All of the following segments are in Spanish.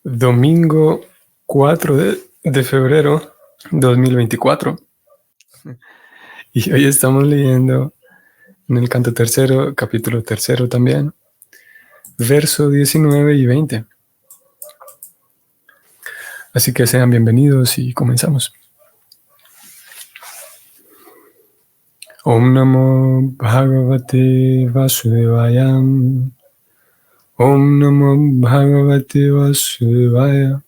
Domingo 4 de febrero 2024. Y hoy estamos leyendo en el canto tercero, capítulo tercero también, verso 19 y 20. Así que sean bienvenidos y comenzamos. Om Namo Bhagavate Vasudevaya. Om Namo Bhagavate Vasudevaya.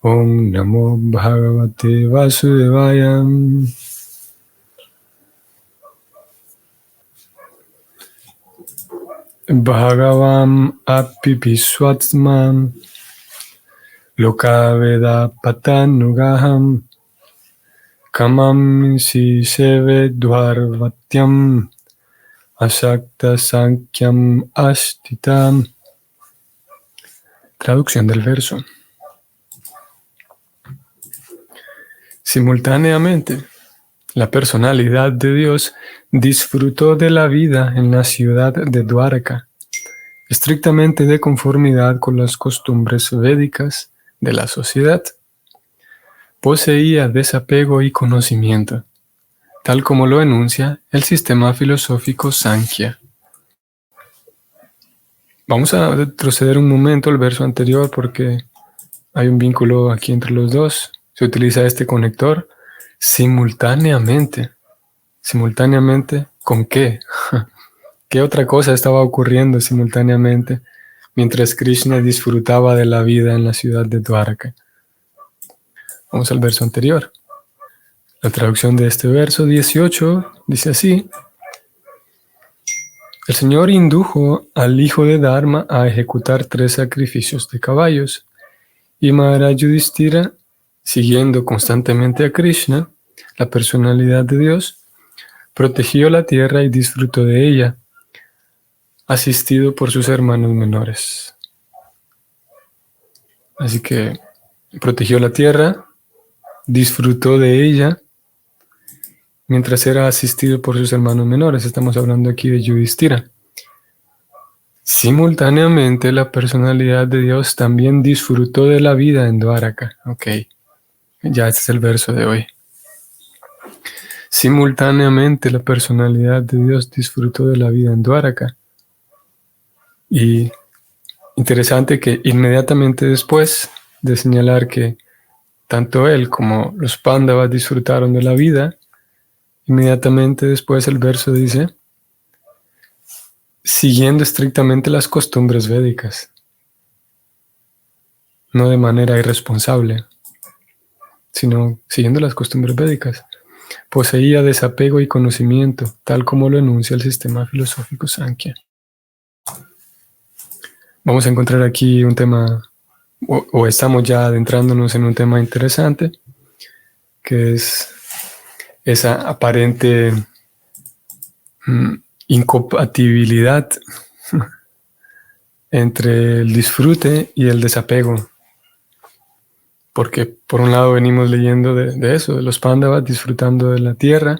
Om Namo Bhagavate Vasudevaya. Bhagavam apipiswatsmam lokaveda patanugaham kamam si seve dvarvatyam asakta sankyam astitam. Traducción del verso. Simultáneamente, la personalidad de Dios disfrutó de la vida en la ciudad de Dwaraka, estrictamente de conformidad con las costumbres védicas de la sociedad. Poseía desapego y conocimiento, tal como lo enuncia el sistema filosófico Sankhya. Vamos a retroceder un momento al verso anterior porque hay un vínculo aquí entre los dos. Se utiliza este conector simultáneamente. ¿Simultáneamente con qué? ¿Qué otra cosa estaba ocurriendo simultáneamente mientras Krishna disfrutaba de la vida en la ciudad de Dwaraka? Vamos al verso anterior. La traducción de este verso 18 dice así: el Señor indujo al hijo de Dharma a ejecutar 3 sacrificios de caballos, y Maharaj Yudhishthira, siguiendo constantemente a Krishna, la personalidad de Dios, protegió la tierra y disfrutó de ella, asistido por sus hermanos menores. Así que protegió la tierra, disfrutó de ella, mientras era asistido por sus hermanos menores. Estamos hablando aquí de Yudhishthira. Simultáneamente, la personalidad de Dios también disfrutó de la vida en Dwaraka. Ok, ya este es el verso de hoy. Simultáneamente, la personalidad de Dios disfrutó de la vida en Dwaraka. Y interesante que inmediatamente después de señalar que tanto él como los Pándavas disfrutaron de la vida, inmediatamente después el verso dice: siguiendo estrictamente las costumbres védicas, no de manera irresponsable, sino siguiendo las costumbres védicas. Poseía desapego y conocimiento, tal como lo enuncia el sistema filosófico Sankhya. Vamos a encontrar aquí un tema, o estamos ya adentrándonos en un tema interesante, que es esa aparente incompatibilidad entre el disfrute y el desapego. Porque por un lado venimos leyendo de eso, de los Pándavas disfrutando de la tierra.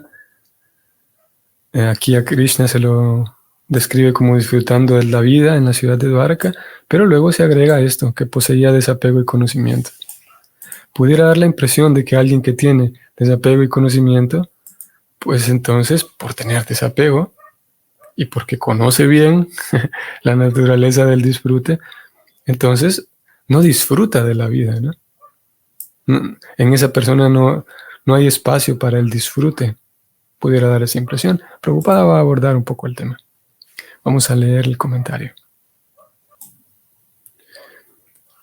Aquí a Krishna se lo describe como disfrutando de la vida en la ciudad de Dwaraka, pero luego se agrega esto, que poseía desapego y conocimiento. Pudiera dar la impresión de que alguien que tiene desapego y conocimiento, pues entonces por tener desapego y porque conoce bien la naturaleza del disfrute, entonces no disfruta de la vida, ¿no? En esa persona no hay espacio para el disfrute. Pudiera dar esa impresión. Prabhupada va a abordar un poco el tema. Vamos a leer el comentario.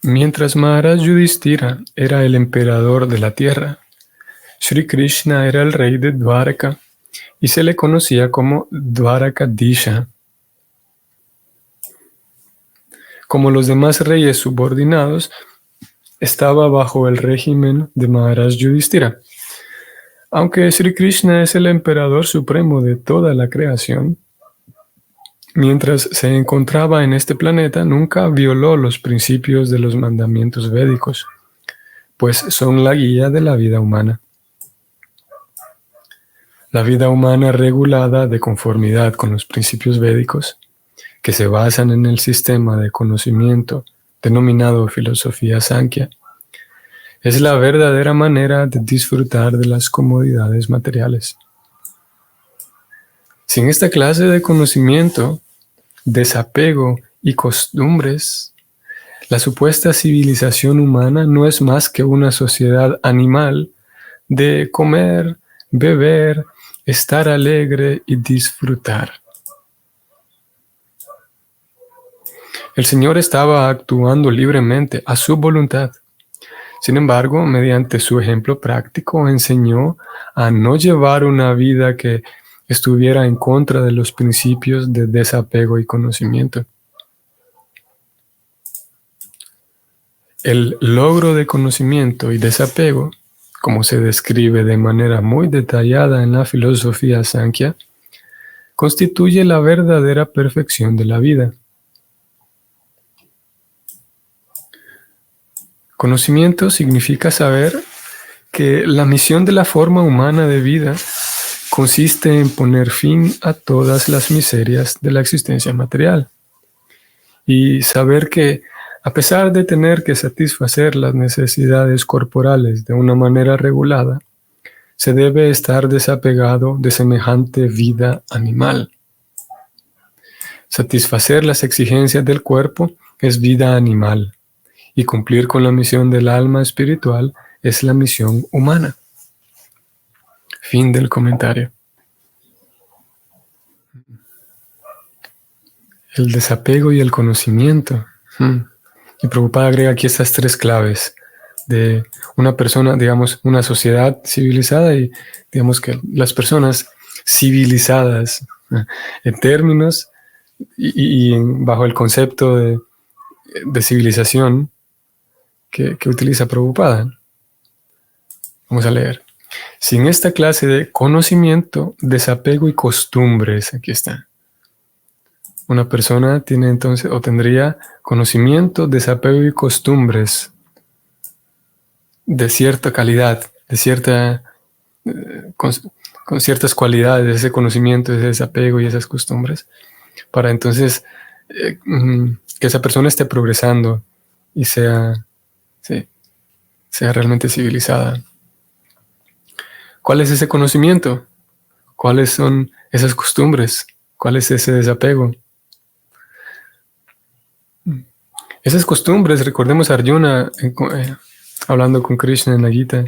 Mientras Maharaj Yudhishthira era el emperador de la tierra, Sri Krishna era el rey de Dwaraka y se le conocía como Dwarakadisha. Como los demás reyes subordinados, estaba bajo el régimen de Maharaj Yudhishthira. Aunque Sri Krishna es el emperador supremo de toda la creación, mientras se encontraba en este planeta, nunca violó los principios de los mandamientos védicos, pues son la guía de la vida humana. La vida humana regulada de conformidad con los principios védicos, que se basan en el sistema de conocimiento denominado filosofía Sankhya, es la verdadera manera de disfrutar de las comodidades materiales. Sin esta clase de conocimiento, desapego y costumbres, la supuesta civilización humana no es más que una sociedad animal de comer, beber, estar alegre y disfrutar. El Señor estaba actuando libremente a su voluntad. Sin embargo, mediante su ejemplo práctico, enseñó a no llevar una vida que estuviera en contra de los principios de desapego y conocimiento. El logro de conocimiento y desapego, como se describe de manera muy detallada en la filosofía Sankhya, constituye la verdadera perfección de la vida. Conocimiento significa saber que la misión de la forma humana de vida consiste en poner fin a todas las miserias de la existencia material. Y saber que, a pesar de tener que satisfacer las necesidades corporales de una manera regulada, se debe estar desapegado de semejante vida animal. Satisfacer las exigencias del cuerpo es vida animal, y cumplir con la misión del alma espiritual es la misión humana. Fin del comentario. El desapego y el conocimiento. Y Prabhupada agrega aquí estas tres claves de una persona, digamos, una sociedad civilizada y digamos que las personas civilizadas en términos y bajo el concepto de civilización que utiliza Prabhupada. Vamos a leer. Sin esta clase de conocimiento, desapego y costumbres, aquí está. Una persona tiene entonces o tendría conocimiento, desapego y costumbres de cierta calidad, de cierta con ciertas cualidades de ese conocimiento, ese desapego y esas costumbres, para entonces que esa persona esté progresando y sea realmente civilizada. ¿Cuál es ese conocimiento? ¿Cuáles son esas costumbres? ¿Cuál es ese desapego? Esas costumbres, recordemos a Arjuna hablando con Krishna en la Gita,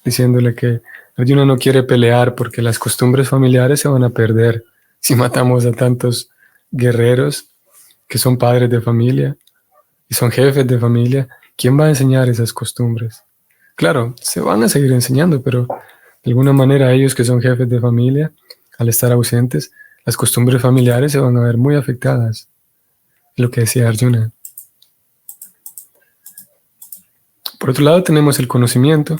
diciéndole que Arjuna no quiere pelear porque las costumbres familiares se van a perder si matamos a tantos guerreros que son padres de familia y son jefes de familia. ¿Quién va a enseñar esas costumbres? Claro, se van a seguir enseñando, pero de alguna manera ellos que son jefes de familia, al estar ausentes, las costumbres familiares se van a ver muy afectadas. Es lo que decía Arjuna. Por otro lado tenemos el conocimiento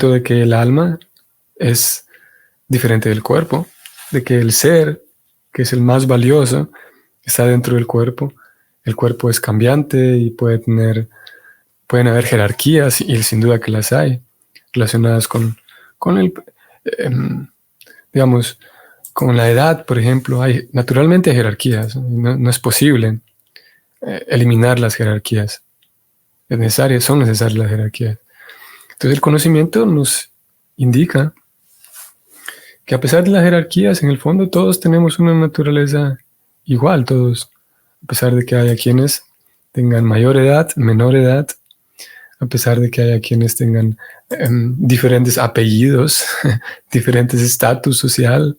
de que el alma es diferente del cuerpo, de que el ser, que es el más valioso, está dentro del cuerpo. El cuerpo es cambiante y pueden haber jerarquías, y sin duda que las hay, relacionadas con el, digamos, con la edad, por ejemplo. Naturalmente hay jerarquías, no es posible eliminar las jerarquías. Son necesarias las jerarquías. Entonces el conocimiento nos indica que a pesar de las jerarquías, en el fondo todos tenemos una naturaleza igual, todos, a pesar de que haya quienes tengan mayor edad, menor edad, a pesar de que haya quienes tengan diferentes apellidos, diferentes estatus social,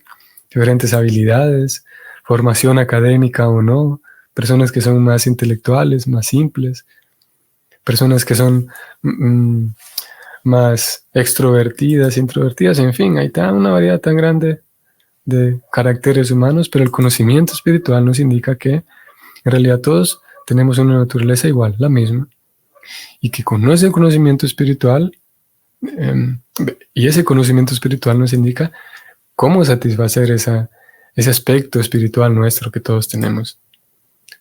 diferentes habilidades, formación académica o no, personas que son más intelectuales, más simples, personas que son más extrovertidas, introvertidas, en fin, hay una variedad tan grande de caracteres humanos, pero el conocimiento espiritual nos indica que en realidad todos tenemos una naturaleza igual, la misma, y que con ese conocimiento espiritual, y ese conocimiento espiritual nos indica cómo satisfacer ese aspecto espiritual nuestro que todos tenemos.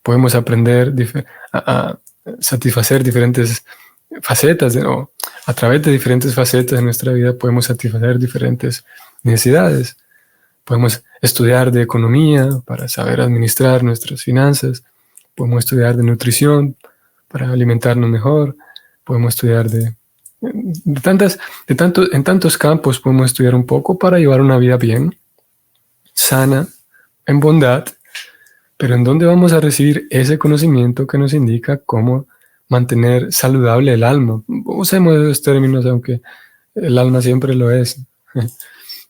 Podemos aprender a satisfacer diferentes facetas, o a través de diferentes facetas de nuestra vida podemos satisfacer diferentes necesidades. Podemos estudiar de economía para saber administrar nuestras finanzas. Podemos estudiar de nutrición para alimentarnos mejor, podemos estudiar en tantos campos podemos estudiar un poco para llevar una vida bien, sana, en bondad, pero ¿en dónde vamos a recibir ese conocimiento que nos indica cómo mantener saludable el alma? Usemos esos términos, aunque el alma siempre lo es.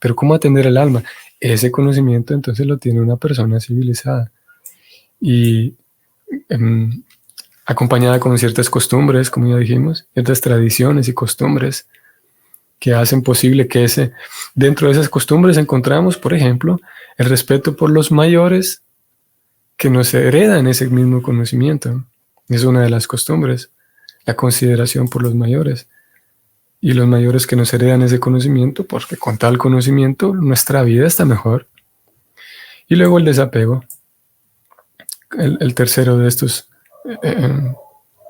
Pero ¿cómo atender el alma? Ese conocimiento entonces lo tiene una persona civilizada y acompañada con ciertas costumbres, como ya dijimos, ciertas tradiciones y costumbres que hacen posible que dentro de esas costumbres encontramos, por ejemplo, el respeto por los mayores que nos heredan ese mismo conocimiento. Es una de las costumbres, la consideración por los mayores. Y los mayores que nos heredan ese conocimiento, porque con tal conocimiento nuestra vida está mejor. Y luego el desapego, el tercero de estos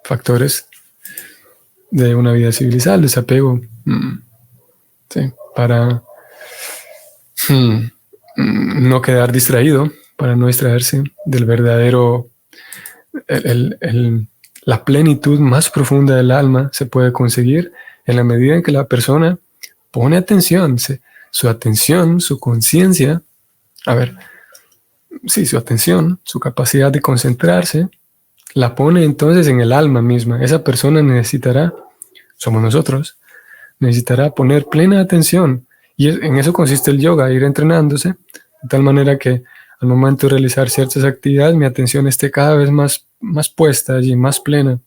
factores de una vida civilizada, el desapego. Sí, para no quedar distraído, para no distraerse del verdadero, la plenitud más profunda del alma se puede conseguir en la medida en que la persona pone atención, su atención, su conciencia, su atención, su capacidad de concentrarse, la pone entonces en el alma misma. Esa persona somos nosotros, necesitará poner plena atención. Y en eso consiste el yoga, ir entrenándose, de tal manera que al momento de realizar ciertas actividades, mi atención esté cada vez más puesta allí, más plena.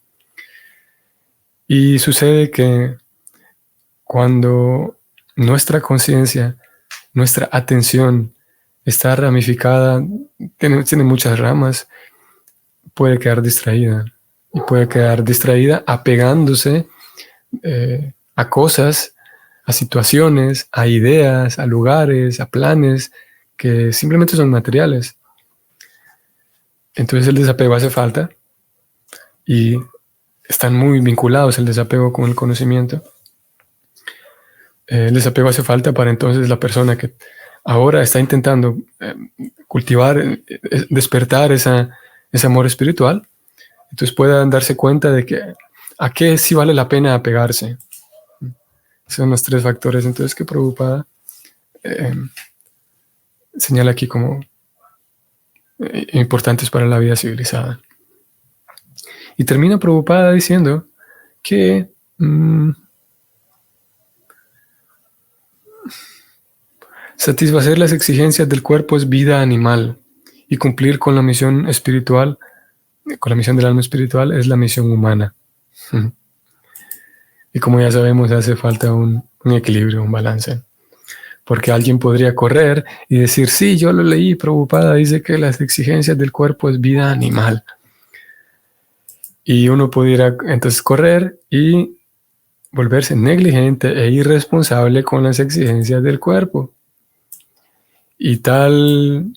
Y sucede que cuando nuestra conciencia, nuestra atención está ramificada, tiene muchas ramas, puede quedar distraída. Y puede quedar distraída apegándose a cosas, a situaciones, a ideas, a lugares, a planes que simplemente son materiales. Entonces el desapego hace falta y están muy vinculados el desapego con el conocimiento. El desapego hace falta para entonces la persona que ahora está intentando cultivar, despertar ese amor espiritual, entonces puedan darse cuenta de que a qué sí vale la pena apegarse. Son los tres factores entonces que Prabhupada señala aquí como importantes para la vida civilizada. Y termina Prabhupada diciendo que satisfacer las exigencias del cuerpo es vida animal y cumplir con la misión espiritual, con la misión del alma espiritual, es la misión humana. Y como ya sabemos, hace falta un equilibrio, un balance. Porque alguien podría correr y decir, sí, yo lo leí, Prabhupada dice que las exigencias del cuerpo es vida animal. Y uno pudiera entonces correr y volverse negligente e irresponsable con las exigencias del cuerpo. Y tal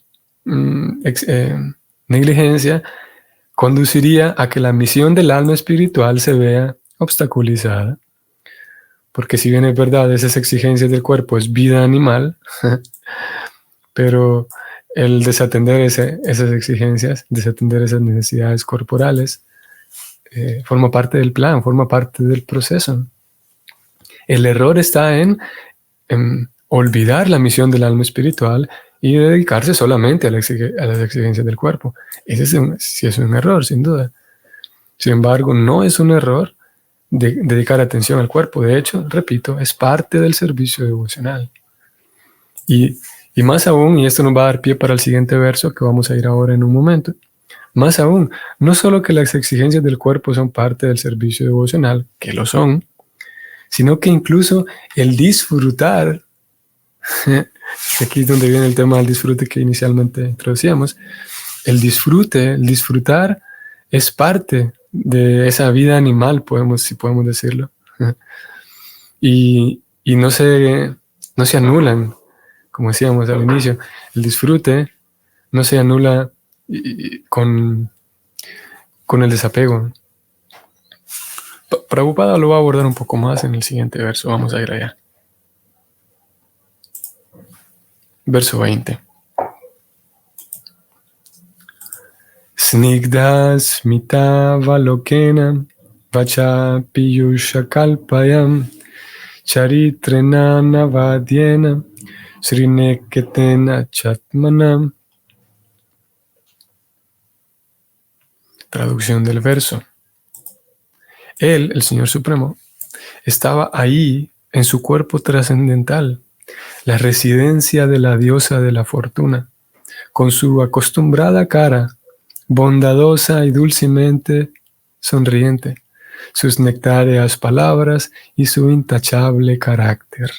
negligencia conduciría a que la misión del alma espiritual se vea obstaculizada. Porque si bien es verdad, esas exigencias del cuerpo es vida animal, pero el desatender esas exigencias, desatender esas necesidades corporales, forma parte del plan, forma parte del proceso. El error está en olvidar la misión del alma espiritual y dedicarse solamente a las exigencias del cuerpo. Ese sí es un error, sin duda. Sin embargo, no es un error dedicar atención al cuerpo. De hecho, repito, es parte del servicio devocional. Y más aún, y esto nos va a dar pie para el siguiente verso que vamos a ir ahora en un momento, más aún, no solo que las exigencias del cuerpo son parte del servicio devocional, que lo son, sino que incluso el disfrutar, aquí es donde viene el tema del disfrute que inicialmente introducíamos, el disfrutar es parte de esa vida animal, si podemos decirlo. Y no se anulan, como decíamos al inicio, el disfrute no se anula con el desapego. Prabhupada lo va a abordar un poco más en el siguiente verso. Vamos a ir allá. Verso 20. Snigdha smita valokena vacha piyusha kalpayam charitrena navadyena srineketena chatmanam. Traducción del verso. Él, el Señor Supremo, estaba ahí en su cuerpo trascendental, la residencia de la diosa de la fortuna, con su acostumbrada cara, bondadosa y dulcemente sonriente, sus nectáreas palabras y su intachable carácter.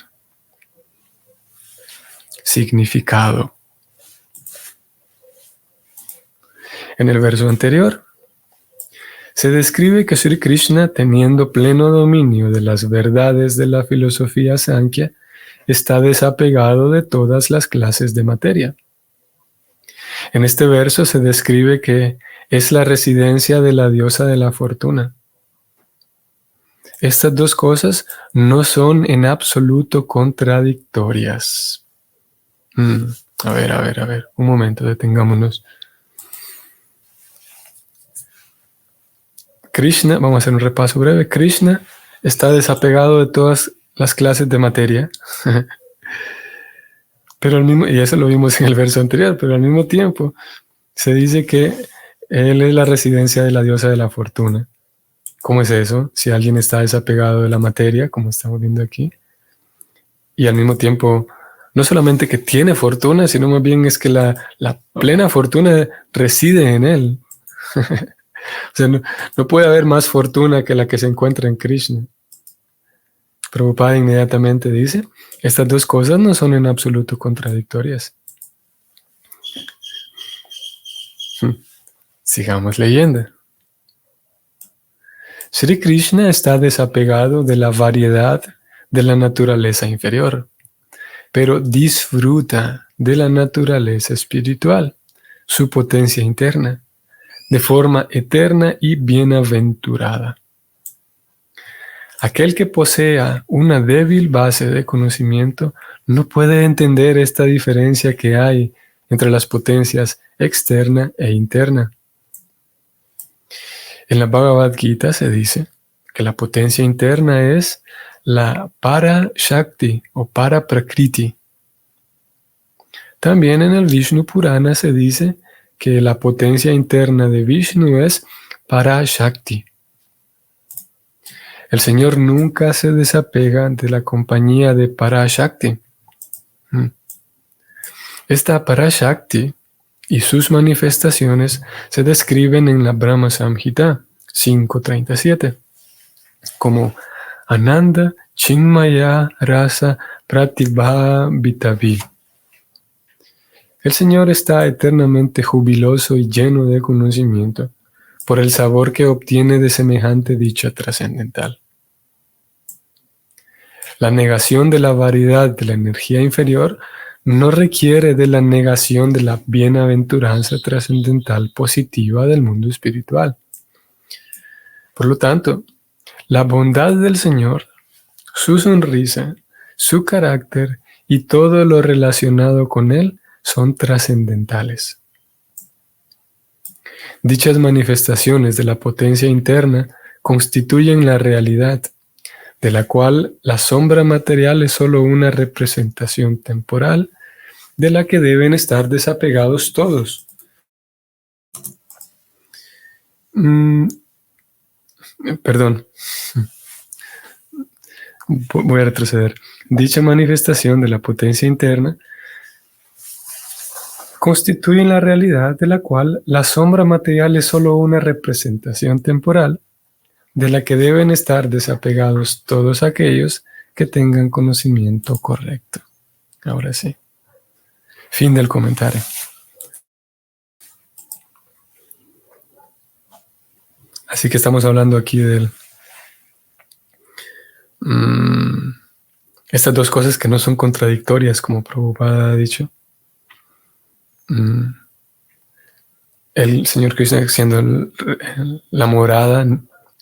Significado. En el verso anterior, se describe que Sri Krishna, teniendo pleno dominio de las verdades de la filosofía Sankhya, está desapegado de todas las clases de materia. En este verso se describe que es la residencia de la diosa de la fortuna. Estas dos cosas no son en absoluto contradictorias. A ver, un momento, detengámonos. Krishna, vamos a hacer un repaso breve. Krishna está desapegado de todas las clases de materia. Pero y eso lo vimos en el verso anterior, pero al mismo tiempo se dice que él es la residencia de la diosa de la fortuna. ¿Cómo es eso? Si alguien está desapegado de la materia, como estamos viendo aquí, y al mismo tiempo, no solamente que tiene fortuna, sino más bien es que la plena fortuna reside en él. O sea, no puede haber más fortuna que la que se encuentra en Krishna. Prabhupada inmediatamente dice, estas dos cosas no son en absoluto contradictorias. Sigamos leyendo. Sri Krishna está desapegado de la variedad de la naturaleza inferior, pero disfruta de la naturaleza espiritual, su potencia interna, de forma eterna y bienaventurada. Aquel que posea una débil base de conocimiento no puede entender esta diferencia que hay entre las potencias externa e interna. En la Bhagavad Gita se dice que la potencia interna es la Para Shakti o Para Prakriti. También en el Vishnu Purana se dice que la potencia interna de Vishnu es Para Shakti. El Señor nunca se desapega de la compañía de Parashakti. Esta Parashakti y sus manifestaciones se describen en la Brahma Samhita 5.37 como Ananda Chinmaya Rasa Pratibhavitavi. El Señor está eternamente jubiloso y lleno de conocimiento por el sabor que obtiene de semejante dicha trascendental. La negación de la variedad de la energía inferior no requiere de la negación de la bienaventuranza trascendental positiva del mundo espiritual. Por lo tanto, la bondad del Señor, su sonrisa, su carácter y todo lo relacionado con Él son trascendentales. Dichas manifestaciones de la potencia interna constituyen la realidad, de la cual la sombra material es solo una representación temporal de la que deben estar desapegados todos. Perdón. Voy a retroceder. Dicha manifestación de la potencia interna constituye la realidad de la cual la sombra material es solo una representación temporal de la que deben estar desapegados todos aquellos que tengan conocimiento correcto. Ahora sí. Fin del comentario. Así que estamos hablando aquí de estas dos cosas que no son contradictorias, como Prabhupada ha dicho. El Señor Krishna siendo la morada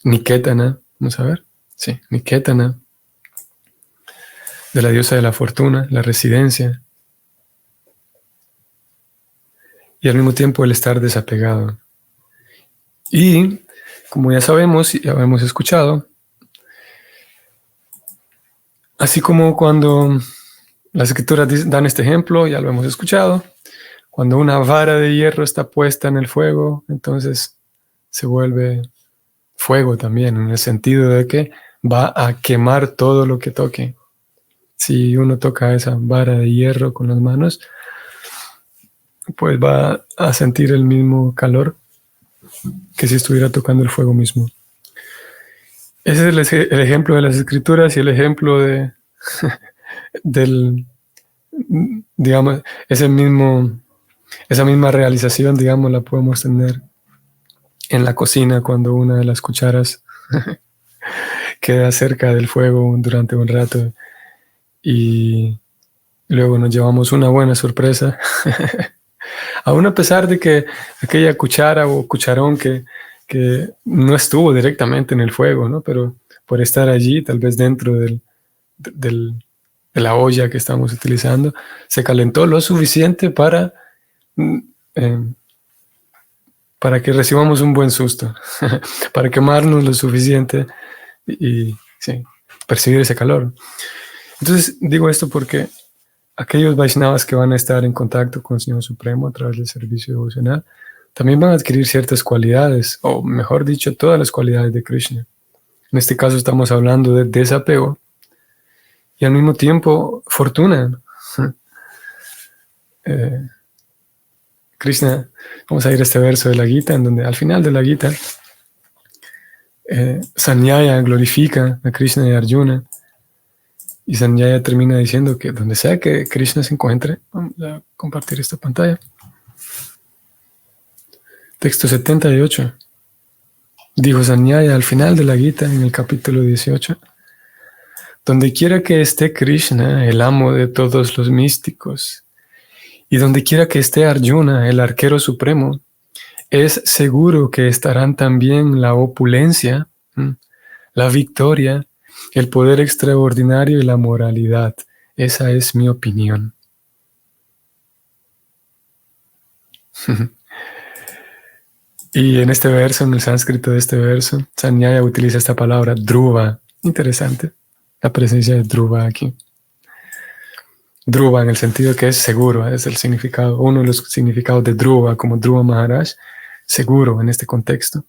Niketana, vamos a ver, sí, Niketana, de la diosa de la fortuna, la residencia, y al mismo tiempo el estar desapegado. Y como ya sabemos y ya hemos escuchado, así como cuando las escrituras dan este ejemplo, ya lo hemos escuchado, cuando una vara de hierro está puesta en el fuego, entonces se vuelve fuego también, en el sentido de que va a quemar todo lo que toque. Si uno toca esa vara de hierro con las manos, pues va a sentir el mismo calor que si estuviera tocando el fuego mismo. Ese es el ejemplo de las escrituras y el ejemplo del, digamos, esa misma realización, digamos, la podemos tener en la cocina cuando una de las cucharas queda cerca del fuego durante un rato y luego nos llevamos una buena sorpresa. Aún a pesar de que aquella cuchara o cucharón que no estuvo directamente en el fuego, ¿no? Pero por estar allí, tal vez dentro de la olla que estamos utilizando, se calentó lo suficiente para que recibamos un buen susto, para quemarnos lo suficiente y sí, percibir ese calor. Entonces digo esto porque aquellos Vaishnavas que van a estar en contacto con el Señor Supremo a través del servicio devocional también van a adquirir ciertas cualidades, o mejor dicho, todas las cualidades de Krishna. En este caso estamos hablando de desapego y al mismo tiempo fortuna. Krishna, vamos a ir a este verso de la Gita, en donde al final de la Gita, Sanjaya glorifica a Krishna y a Arjuna, y Sanjaya termina diciendo que donde sea que Krishna se encuentre, vamos a compartir esta pantalla. Texto 78. Dijo Sanjaya al final de la Gita, en el capítulo 18, donde quiera que esté Krishna, el amo de todos los místicos, y donde quiera que esté Arjuna, el arquero supremo, es seguro que estarán también la opulencia, la victoria, el poder extraordinario y la moralidad. Esa es mi opinión. Y en este verso, en el sánscrito de este verso, Sanjaya utiliza esta palabra Dhruva. Interesante la presencia de Dhruva aquí. Dhruva en el sentido que es seguro, es el significado, uno de los significados de Dhruva, como Dhruva Maharaj, seguro en este contexto.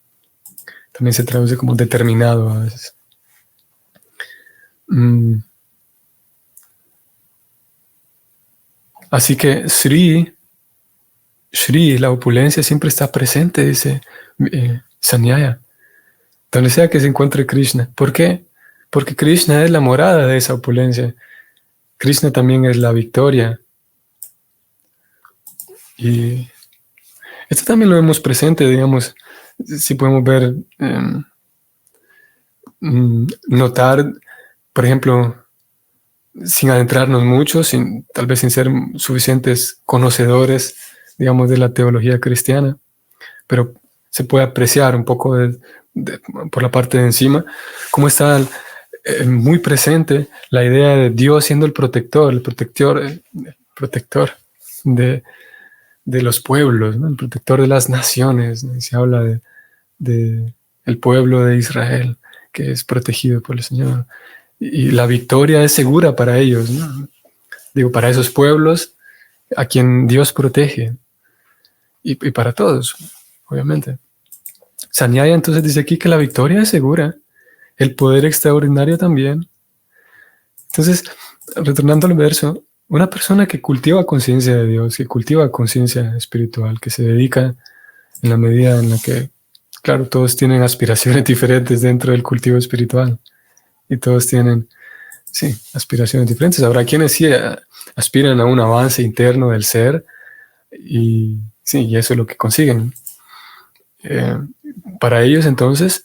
También se traduce como determinado a veces. Así que Sri, la opulencia siempre está presente, dice Sanjaya, donde sea que se encuentre Krishna. ¿Por qué? Porque Krishna es la morada de esa opulencia. Krishna también es la victoria. Y esto también lo vemos presente, digamos, si podemos ver, notar, por ejemplo, sin adentrarnos mucho, tal vez sin ser suficientes conocedores, digamos, de la teología cristiana, pero se puede apreciar un poco por la parte de encima, cómo está muy presente la idea de Dios siendo el protector de los pueblos, ¿no? El protector de las naciones, ¿no? Y se habla de el pueblo de Israel, que es protegido por el Señor. Y la victoria es segura para ellos, ¿no? Digo, para esos pueblos a quien Dios protege. Y para todos, obviamente. Sanjaya entonces dice aquí que la victoria es segura, el poder extraordinario también. Entonces, retornando al verso, una persona que cultiva conciencia de Dios, que cultiva conciencia espiritual, que se dedica en la medida en la que, claro, todos tienen aspiraciones diferentes dentro del cultivo espiritual. Y todos tienen, sí, aspiraciones diferentes. Habrá quienes sí aspiran a un avance interno del ser y sí, y eso es lo que consiguen. Para ellos, entonces,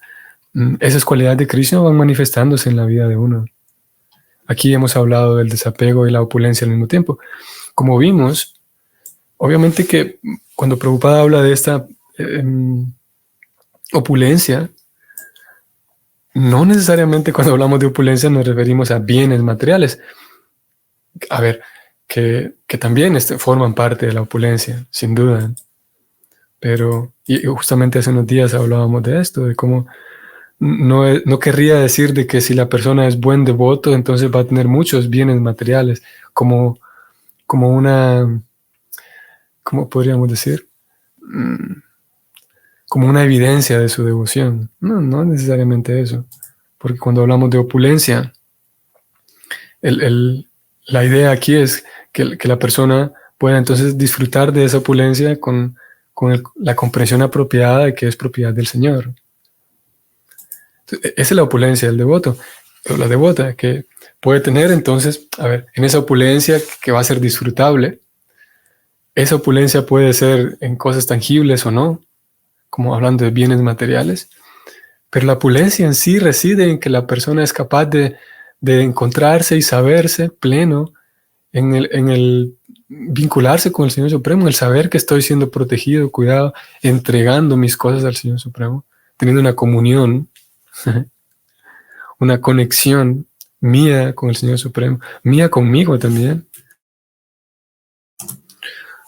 esas cualidades de Krishna van manifestándose en la vida de uno. Aquí hemos hablado del desapego y la opulencia al mismo tiempo. Como vimos, obviamente que cuando Prabhupada habla de esta opulencia, no necesariamente cuando hablamos de opulencia nos referimos a bienes materiales. A ver, que también forman parte de la opulencia, sin duda. Pero, y justamente hace unos días hablábamos de esto, de cómo no querría decir de que si la persona es buen devoto, entonces va a tener muchos bienes materiales, como una, ¿cómo podríamos decir? Como una evidencia de su devoción. No necesariamente eso. Porque cuando hablamos de opulencia, la idea aquí es que la persona pueda entonces disfrutar de esa opulencia con la comprensión apropiada de que es propiedad del Señor. Entonces, esa es la opulencia del devoto, o la devota, que puede tener entonces, a ver, en esa opulencia que va a ser disfrutable, esa opulencia puede ser en cosas tangibles o no, como hablando de bienes materiales, pero la opulencia en sí reside en que la persona es capaz de encontrarse y saberse pleno en el vincularse con el Señor Supremo, el saber que estoy siendo protegido, cuidado, entregando mis cosas al Señor Supremo, teniendo una comunión, una conexión mía con el Señor Supremo, mía conmigo también,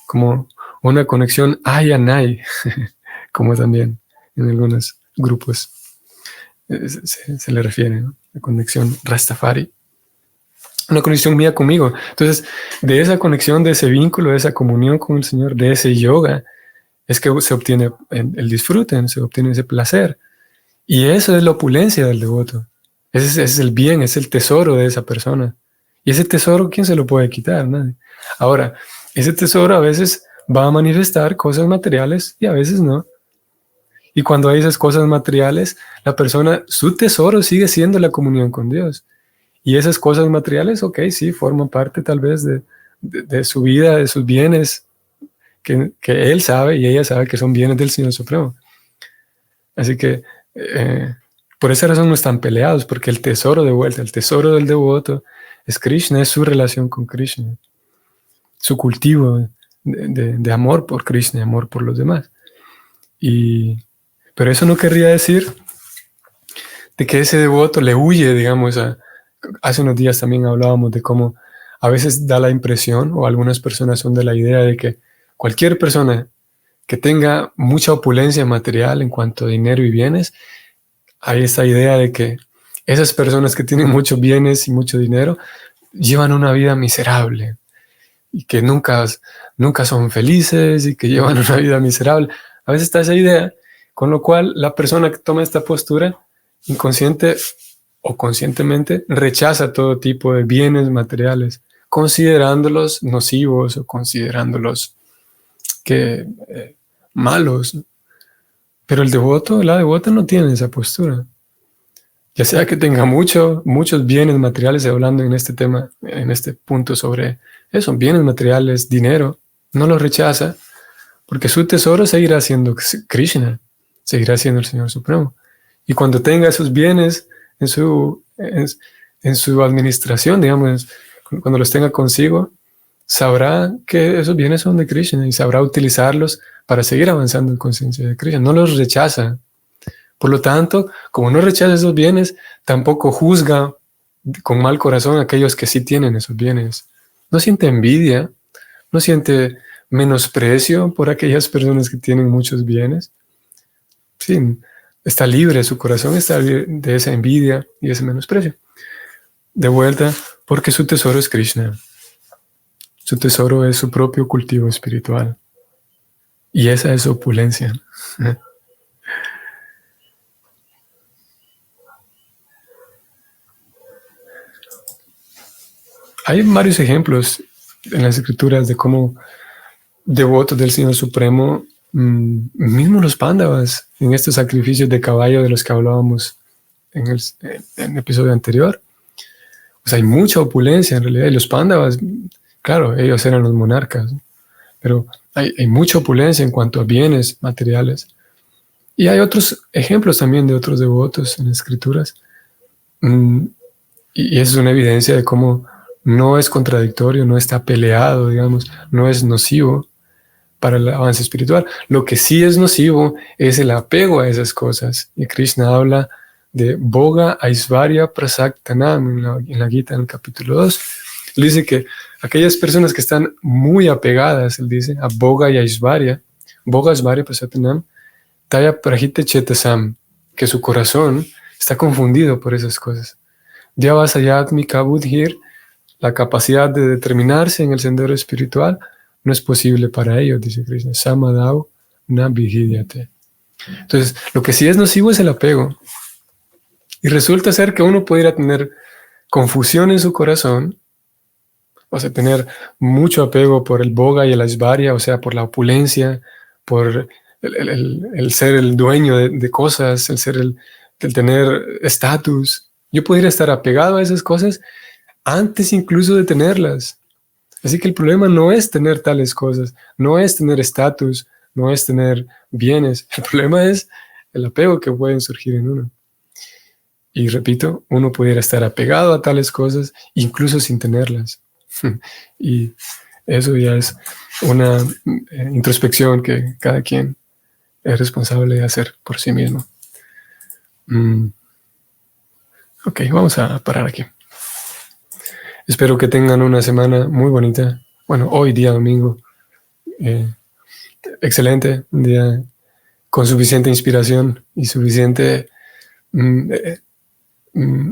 como una conexión ay and ay, como también en algunos grupos se le refiere, ¿no? La conexión Rastafari. Una conexión mía conmigo. Entonces, de esa conexión, de ese vínculo, de esa comunión con el Señor, de ese yoga, es que se obtiene el disfrute, se obtiene ese placer. Y eso es la opulencia del devoto. Ese es el bien, es el tesoro de esa persona. Y ese tesoro, ¿quién se lo puede quitar? Nadie. Ahora, ese tesoro a veces va a manifestar cosas materiales y a veces no. Y cuando hay esas cosas materiales, la persona, su tesoro sigue siendo la comunión con Dios. Y esas cosas materiales, ok, sí, forman parte tal vez de su vida, de sus bienes, que él sabe y ella sabe que son bienes del Señor Supremo. Así que por esa razón no están peleados, porque el tesoro de vuelta, el tesoro del devoto es Krishna, es su relación con Krishna, su cultivo de amor por Krishna, de amor por los demás. Pero eso no querría decir de que ese devoto le huye, digamos, hace unos días también hablábamos de cómo a veces da la impresión, o algunas personas son de la idea de que cualquier persona que tenga mucha opulencia material en cuanto a dinero y bienes, hay esta idea de que esas personas que tienen muchos bienes y mucho dinero llevan una vida miserable y que nunca son felices y que llevan una vida miserable. A veces está esa idea, con lo cual la persona que toma esta postura inconsciente o conscientemente rechaza todo tipo de bienes materiales, considerándolos nocivos o considerándolos malos. Pero el devoto, la devota no tiene esa postura. Ya sea que tenga muchos bienes materiales, hablando en este tema, en este punto sobre eso, bienes materiales, dinero, no los rechaza, porque su tesoro seguirá siendo Krishna, seguirá siendo el Señor Supremo. Y cuando tenga esos bienes en su administración, digamos, cuando los tenga consigo, sabrá que esos bienes son de Krishna y sabrá utilizarlos para seguir avanzando en conciencia de Krishna. No los rechaza. Por lo tanto, como no rechaza esos bienes, tampoco juzga con mal corazón a aquellos que sí tienen esos bienes. No siente envidia, no siente menosprecio por aquellas personas que tienen muchos bienes. Sí, está libre, su corazón está libre de esa envidia y ese menosprecio. De vuelta, porque su tesoro es Krishna. Su tesoro es su propio cultivo espiritual. Y esa es su opulencia. Hay varios ejemplos en las escrituras de cómo devotos del Señor Supremo, mismo los Pándavas, en estos sacrificios de caballo de los que hablábamos en el episodio anterior, pues hay mucha opulencia en realidad. Y los Pándavas, claro, ellos eran los monarcas, pero hay mucha opulencia en cuanto a bienes materiales. Y hay otros ejemplos también de otros devotos en las escrituras. Y eso es una evidencia de cómo no es contradictorio, no está peleado, digamos, no es nocivo para el avance espiritual. Lo que sí es nocivo es el apego a esas cosas. Y Krishna habla de Bhoga Aishvarya Prasaktanam en la Gita, en el capítulo 2. Él dice que aquellas personas que están muy apegadas, él dice, a Bhoga y Aishvarya, Bogasvari Prasatanam, Taya Prahite Chetasam, que su corazón está confundido por esas cosas. Vyavasayatmika Buddhir, la capacidad de determinarse en el sendero espiritual, no es posible para ellos, dice Krishna. Samadau na vihidyate. Entonces, lo que sí es nocivo es el apego. Y resulta ser que uno pudiera tener confusión en su corazón, o sea, tener mucho apego por el boga y el aishvarya, o sea, por la opulencia, por el ser el dueño de cosas, el tener estatus. Yo pudiera estar apegado a esas cosas antes incluso de tenerlas. Así que el problema no es tener tales cosas, no es tener estatus, no es tener bienes. El problema es el apego que pueden surgir en uno. Y repito, uno pudiera estar apegado a tales cosas incluso sin tenerlas. Y eso ya es una introspección que cada quien es responsable de hacer por sí mismo. Ok, vamos a parar aquí. Espero que tengan una semana muy bonita. Bueno, hoy día domingo. Excelente, un día con suficiente inspiración y suficiente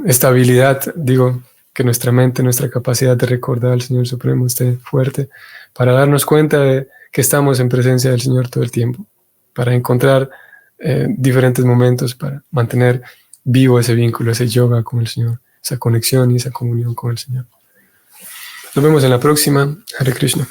estabilidad. Digo, que nuestra mente, nuestra capacidad de recordar al Señor Supremo esté fuerte para darnos cuenta de que estamos en presencia del Señor todo el tiempo, para encontrar diferentes momentos para mantener vivo ese vínculo, ese yoga con el Señor, esa conexión y esa comunión con el Señor. Nos vemos en la próxima. Hare Krishna.